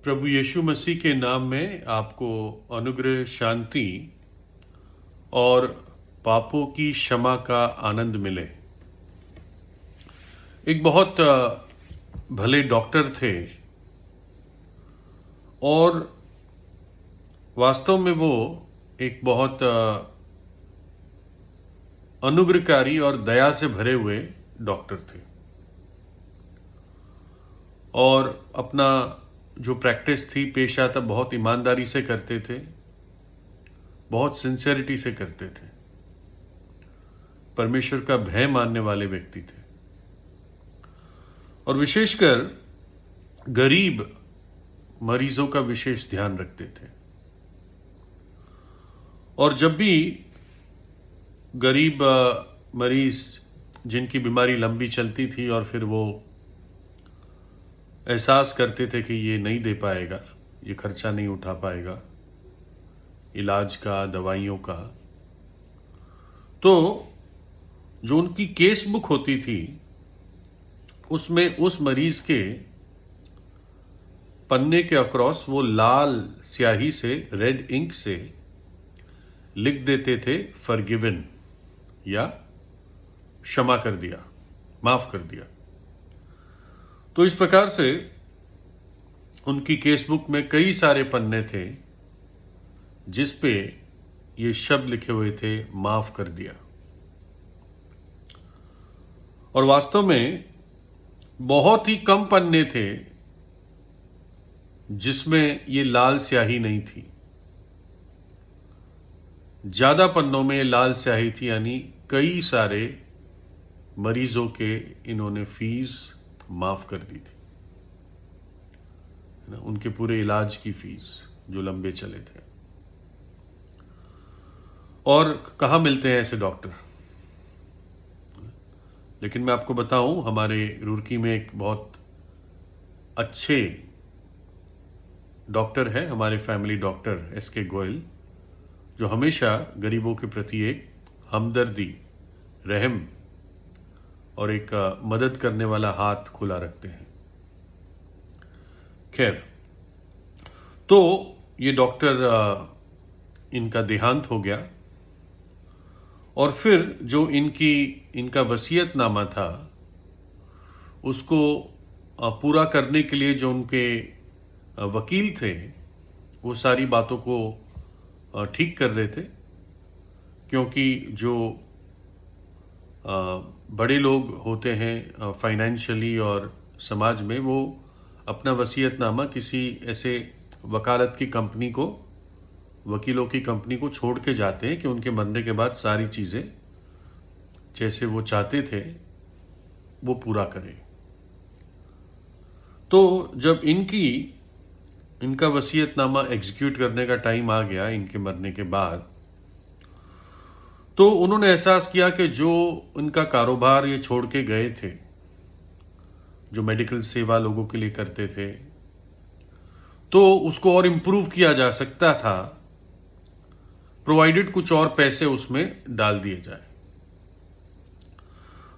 प्रभु यीशु मसीह के नाम में आपको अनुग्रह, शांति और पापों की क्षमा का आनंद मिले। एक बहुत भले डॉक्टर थे और वास्तव में वो एक बहुत अनुग्रहकारी और दया से भरे हुए डॉक्टर थे और अपना जो प्रैक्टिस थी, पेशा था, बहुत ईमानदारी से करते थे, बहुत सिंसेरिटी से करते थे। परमेश्वर का भय मानने वाले व्यक्ति थे और विशेषकर गरीब मरीजों का विशेष ध्यान रखते थे। और जब भी गरीब मरीज जिनकी बीमारी लंबी चलती थी और फिर वो एहसास करते थे कि ये नहीं दे पाएगा, ये खर्चा नहीं उठा पाएगा इलाज का, दवाइयों का, तो जो उनकी केस बुक होती थी उसमें उस मरीज के पन्ने के अक्रॉस वो लाल स्याही से, रेड इंक से लिख देते थे फॉरगिवन, या क्षमा कर दिया, माफ कर दिया। तो इस प्रकार से उनकी केस बुक में कई सारे पन्ने थे जिस पे ये शब्द लिखे हुए थे, माफ कर दिया। और वास्तव में बहुत ही कम पन्ने थे जिसमें ये लाल स्याही नहीं थी। ज्यादा पन्नों में लाल स्याही थी, यानी कई सारे मरीजों के इन्होंने फीस माफ कर दी थी, ना, उनके पूरे इलाज की फीस जो लंबे चले थे। और कहाँ मिलते हैं ऐसे डॉक्टर? लेकिन मैं आपको बताऊं, हमारे रुड़की में एक बहुत अच्छे डॉक्टर है, हमारे फैमिली डॉक्टर एस.के. गोयल, जो हमेशा गरीबों के प्रति एक हमदर्दी, रहम और एक मदद करने वाला हाथ खुला रखते हैं। खैर, तो ये डॉक्टर इनका देहांत हो गया और फिर जो इनका वसीयतनामा था उसको पूरा करने के लिए जो उनके वकील थे वो सारी बातों को ठीक कर रहे थे, क्योंकि जो बड़े लोग होते हैं फाइनेंशियली और समाज में, वो अपना वसीयतनामा किसी ऐसे वकालत की कंपनी को, वकीलों की कंपनी को छोड़ के जाते हैं कि उनके मरने के बाद सारी चीज़ें जैसे वो चाहते थे वो पूरा करें। तो जब इनका वसीयतनामा एग्जीक्यूट करने का टाइम आ गया इनके मरने के बाद, तो उन्होंने एहसास किया कि जो उनका कारोबार ये छोड़ के गए थे, जो मेडिकल सेवा लोगों के लिए करते थे, तो उसको और इम्प्रूव किया जा सकता था, प्रोवाइडेड कुछ और पैसे उसमें डाल दिए जाए।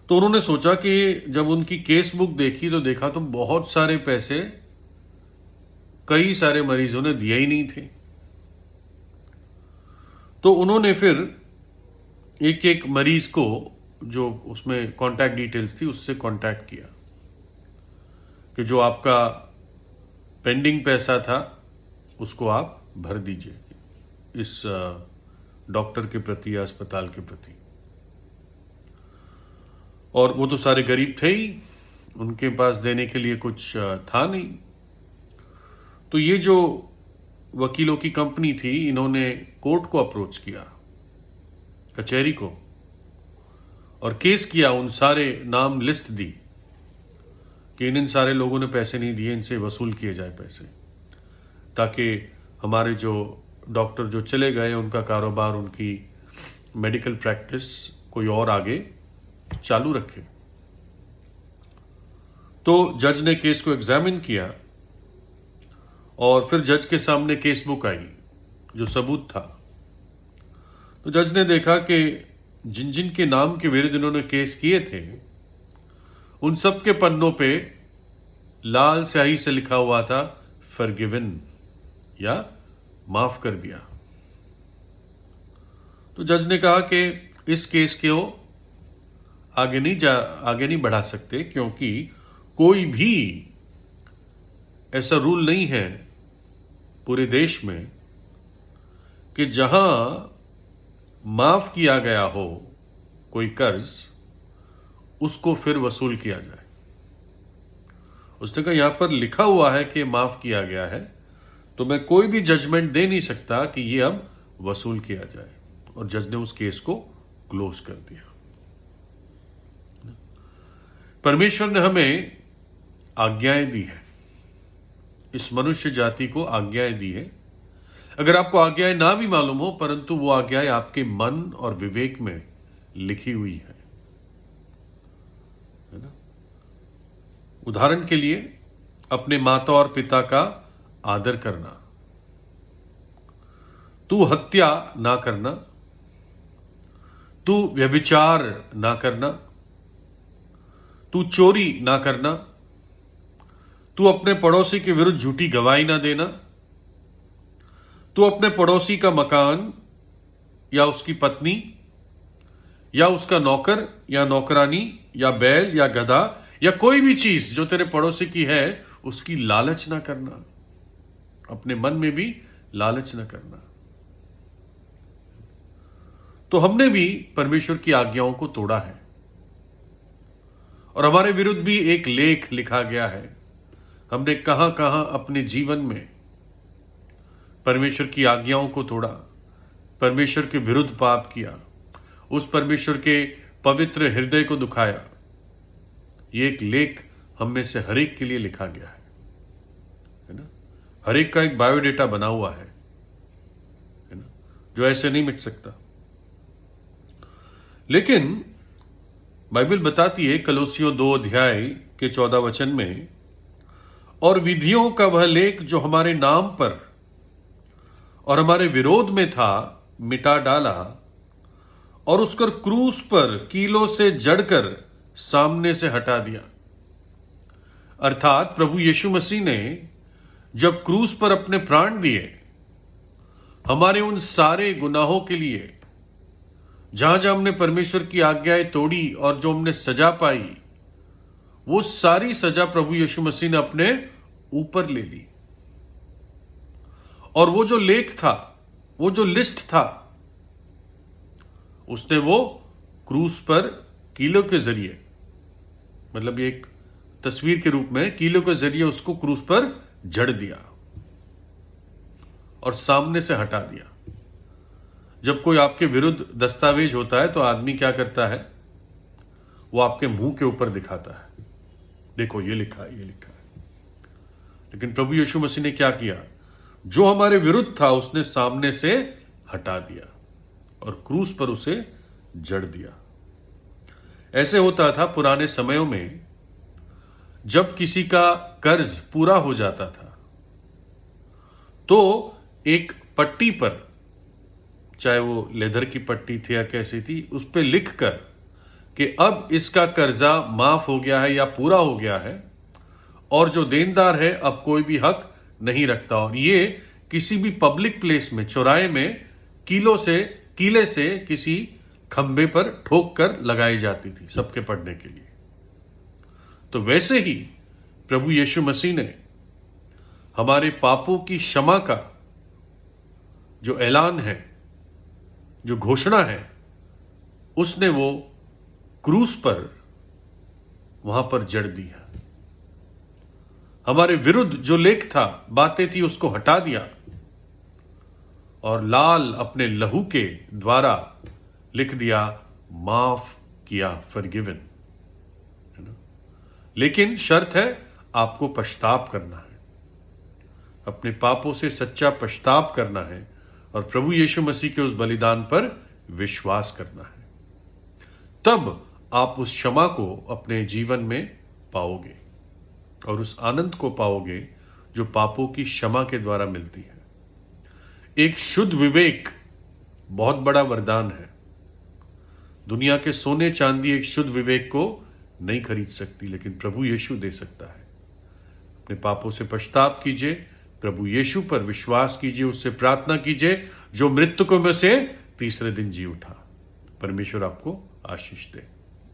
तो उन्होंने सोचा कि जब उनकी केस बुक देखी तो देखा तो बहुत सारे पैसे कई सारे मरीजों ने दिए ही नहीं थे। तो उन्होंने फिर एक एक मरीज को, जो उसमें कॉन्टैक्ट डिटेल्स थी, उससे कॉन्टैक्ट किया कि जो आपका पेंडिंग पैसा था उसको आप भर दीजिए इस डॉक्टर के प्रति या अस्पताल के प्रति। और वो तो सारे गरीब थे ही, उनके पास देने के लिए कुछ था नहीं। तो ये जो वकीलों की कंपनी थी, इन्होंने कोर्ट को अप्रोच किया, कचहरी को, और केस किया, उन सारे नाम लिस्ट दी कि इन सारे लोगों ने पैसे नहीं दिए, इनसे वसूल किए जाए पैसे, ताकि हमारे जो डॉक्टर जो चले गए उनका कारोबार, उनकी मेडिकल प्रैक्टिस कोई और आगे चालू रखे। तो जज ने केस को एग्जामिन किया और फिर जज के सामने केस बुक आई, जो सबूत था। तो जज ने देखा कि जिन जिन के नाम के विरुद्ध इन्होंने केस किए थे, उन सब के पन्नों पे लाल स्याही से लिखा हुआ था फॉरगिवन या माफ कर दिया। तो जज ने कहा कि इस केस को आगे नहीं बढ़ा सकते, क्योंकि कोई भी ऐसा रूल नहीं है पूरे देश में कि जहां माफ किया गया हो कोई कर्ज, उसको फिर वसूल किया जाए। उसने कहा यहां पर लिखा हुआ है कि माफ किया गया है, तो मैं कोई भी जजमेंट दे नहीं सकता कि ये अब वसूल किया जाए। और जज ने उस केस को क्लोज कर दिया। परमेश्वर ने हमें आज्ञाएं दी है, इस मनुष्य जाति को आज्ञाएं दी है। अगर आपको आज्ञाएं ना भी मालूम हो, परंतु वो आज्ञाएं आपके मन और विवेक में लिखी हुई है ना। उदाहरण के लिए, अपने माता और पिता का आदर करना, तू हत्या ना करना, तू व्यभिचार ना करना, तू चोरी ना करना, तू अपने पड़ोसी के विरुद्ध झूठी गवाही ना देना, तू अपने पड़ोसी का मकान या उसकी पत्नी या उसका नौकर या नौकरानी या बैल या गधा या कोई भी चीज जो तेरे पड़ोसी की है, उसकी लालच ना करना। अपने मन में भी लालच ना करना। तो हमने भी परमेश्वर की आज्ञाओं को तोड़ा है, और हमारे विरुद्ध भी एक लेख लिखा गया है। हमने कहां कहां अपने जीवन में परमेश्वर की आज्ञाओं को तोड़ा, परमेश्वर के विरुद्ध पाप किया, उस परमेश्वर के पवित्र हृदय को दुखाया। ये एक लेख हम में से हर एक के लिए लिखा गया है ना। हर एक का एक बायोडेटा बना हुआ है ना, जो ऐसे नहीं मिट सकता। लेकिन बाइबल बताती है कलोसियों 2 अध्याय के 14 वचन में, और विधियों का वह लेख जो हमारे नाम पर और हमारे विरोध में था, मिटा डाला, और उसकर क्रूस पर कीलों से जड़कर सामने से हटा दिया। अर्थात प्रभु यीशु मसीह ने जब क्रूस पर अपने प्राण दिए, हमारे उन सारे गुनाहों के लिए, जहां जहां हमने परमेश्वर की आज्ञाएं तोड़ी और जो हमने सजा पाई, वो सारी सजा प्रभु यीशु मसीह ने अपने ऊपर ले ली। और वो जो लेख था, वो जो लिस्ट था, उसने वो क्रूस पर कीलों के जरिए, मतलब एक तस्वीर के रूप में कीलों के जरिए उसको क्रूस पर जड़ दिया और सामने से हटा दिया। जब कोई आपके विरुद्ध दस्तावेज होता है तो आदमी क्या करता है, वो आपके मुंह के ऊपर दिखाता है, देखो ये लिखा है, ये लिखा है। लेकिन प्रभु यीशु मसीह ने क्या किया, जो हमारे विरुद्ध था उसने सामने से हटा दिया और क्रूस पर उसे जड़ दिया। ऐसे होता था पुराने समयों में, जब किसी का कर्ज पूरा हो जाता था तो एक पट्टी पर, चाहे वो लेदर की पट्टी थी या कैसी थी, उस पर लिख कर कि अब इसका कर्जा माफ हो गया है या पूरा हो गया है, और जो देनदार है अब कोई भी हक नहीं रखता। और ये किसी भी पब्लिक प्लेस में, चौराहे में कीले से किसी खंबे पर ठोक कर लगाई जाती थी सबके पढ़ने के लिए। तो वैसे ही प्रभु यीशु मसीह ने हमारे पापों की क्षमा का जो ऐलान है, जो घोषणा है, उसने वो क्रूस पर वहां पर जड़ दिया। हमारे विरुद्ध जो लेख था, बातें थी, उसको हटा दिया और लाल अपने लहू के द्वारा लिख दिया, माफ किया, फॉरगिवन, है ना। लेकिन शर्त है, आपको पश्चाताप करना है, अपने पापों से सच्चा पश्चाताप करना है और प्रभु यीशु मसीह के उस बलिदान पर विश्वास करना है। तब आप उस क्षमा को अपने जीवन में पाओगे और उस आनंद को पाओगे जो पापों की क्षमा के द्वारा मिलती है। एक शुद्ध विवेक बहुत बड़ा वरदान है। दुनिया के सोने चांदी एक शुद्ध विवेक को नहीं खरीद सकती, लेकिन प्रभु यीशु दे सकता है। अपने पापों से पश्चाताप कीजिए, प्रभु यीशु पर विश्वास कीजिए, उससे प्रार्थना कीजिए, जो मृतकों में से तीसरे दिन जी उठा। परमेश्वर आपको आशीष दे।